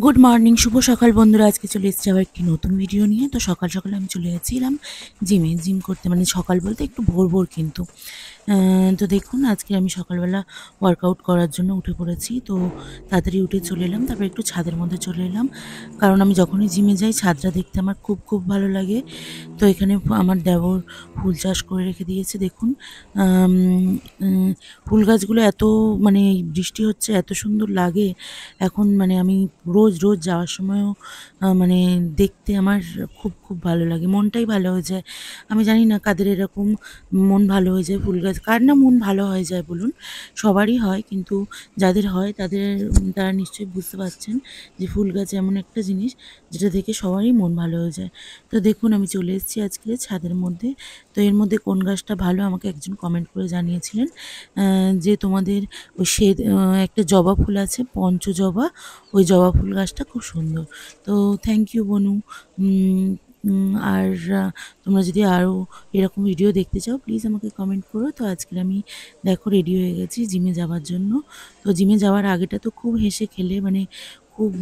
Good morning, শুভ সকাল বন্ধুরা। আজকে চলে এসেছি আবার একটি নতুন ভিডিও নিয়ে। তো সকাল সকাল আমি চলে যাচ্ছিলাম জিম করতে, মানে সকাল বলতে একটু ভোর ভোর কিন্তু। তো দেখুন আজকে আমি সকালবেলা ওয়ার্কআউট করার জন্য উঠে পড়েছি। তো তাড়াতাড়ি উঠে চলে এলাম, তারপর একটু ছাদের মধ্যে চলে এলাম, কারণ আমি যখনই জিমে যাই ছাদটা দেখতে আমার খুব খুব ভালো লাগে। তো এখানে আমার দেবর ফুল চাষ করে রেখে দিয়েছে দেখুন। আম, উম, ফুল গাছগুলো এত, মানে বৃষ্টি হচ্ছে এত সুন্দর লাগে এখন, মানে আমি রোজ রোজ যাওয়ার সময়ও মানে দেখতে আমার খুব খুব ভালো লাগে, মনটাই ভালো হয়ে যায়। আমি জানি না কাদের এরকম মন ভালো হয়ে যায়, ফুল গাছ কার না মন ভালো হয়ে যায় বলুন, সবারই হয়, কিন্তু যাদের হয় তারা নিশ্চয়ই বুঝতে পারছেন যে ফুল গাছ এমন একটা জিনিস যেটা দেখে সবারই মন ভালো হয়ে যায়। তো দেখুন আমি চলে এসেছি আজকে ছাদের মধ্যে। তো এর মধ্যে কোন গাছটা ভালো আমাকে একজন কমেন্ট করে জানিয়েছিলেন যে তোমাদের ওই একটা জবা ফুল আছে পঞ্চজবা, ওই জবা ফুল গাছটা খুব সুন্দর। তো থ্যাংক ইউ বনু। আর তোমরা যদি আরও এরকম ভিডিও দেখতে চাও প্লিজ আমাকে কমেন্ট করো। তো আজকে আমি দেখো রেডি হয়ে গেছি জিমে যাওয়ার জন্য। তো জিমে যাওয়ার আগেটা তো খুব হেসে খেলে, মানে খুব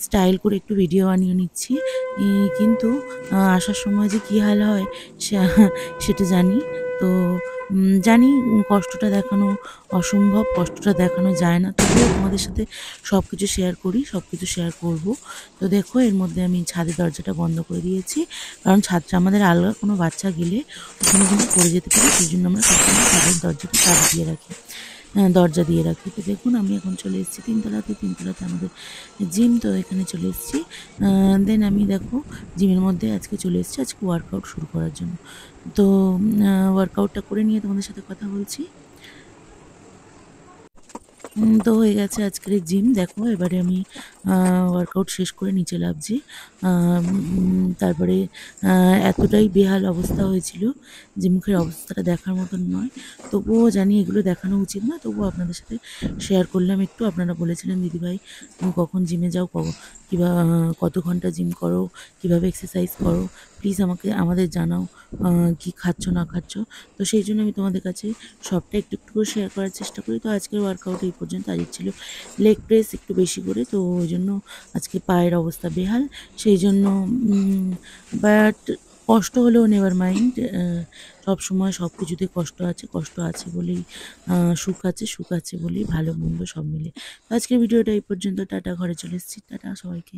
স্টাইল করে একটু ভিডিও বানিয়ে নিচ্ছি, কিন্তু আসার সময় যে কী হাল হয় সেটা জানি। তো জানি কষ্টটা দেখানো অসম্ভব, কষ্টটা দেখানো যায় না, তবুও তোমাদের সাথে সব কিছু শেয়ার করি, সব কিছু শেয়ার করব। তো দেখো এর মধ্যে আমি ছাদের দরজাটা বন্ধ করে দিয়েছি, কারণ ছাদটা আমাদের আলগা, কোনো বাচ্চা গেলে ওখানে কিন্তু পড়ে যেতে পারে, সেই জন্য আমরা সবসময় ছাদের দরজাটা চাবি দিয়ে রাখি, দরজা দিয়ে রাখি। তো দেখুন আমি এখন চলে এসেছি তিনতলাতে আমাদের জিম। তো এখানে চলে এসেছি, দেন আমি দেখো জিমের মধ্যে আজকে চলে এসেছি আজকে ওয়ার্কআউট শুরু করার জন্য। তো ওয়ার্কআউটটা করে নিয়ে তোমাদের সাথে কথা বলছি। তো হয়ে গেছে আজকের এই জিম। দেখো এবারে আমি ওয়ার্কআউট শেষ করে নিচে নামছি। তারপরে এতটাই বেহাল অবস্থা হয়েছিল যে মুখের অবস্থাটা দেখার মতন নয়, তবুও জানি এগুলো দেখানো উচিত না, তবুও আপনাদের সাথে শেয়ার করলাম একটু। আপনারা বলেছিলেন দিদিভাই তুমি কখন জিমে যাও, কিবা কত ঘন্টা জিম করো, কিভাবে এক্সারসাইজ করো, প্লিজ আমাদের জানাও কি খাচ্ছ না খাচ্ছ। তো সেই জন্য আমি তোমাদের কাছে সবটা একটু একটু করে শেয়ার করার চেষ্টা করি। তো আজকের ওয়ার্কআউট এই পর্যন্ত। আজকে ছিল লেগ প্রেস একটু বেশি করে, তো ওই জন্য আজকে পায়ের অবস্থা বেহাল, সেই জন্য বাট কষ্ট হলেও নেভার মাইন্ড। সব সময় সব কিছুতে কষ্ট আছে বলেই সুখ আছে বলেই ভালো মন্দ সব মিলে। তো আজকের ভিডিওটা এই পর্যন্ত। টাটা, ঘরে চলে এসেছি, টাটা সবাইকে।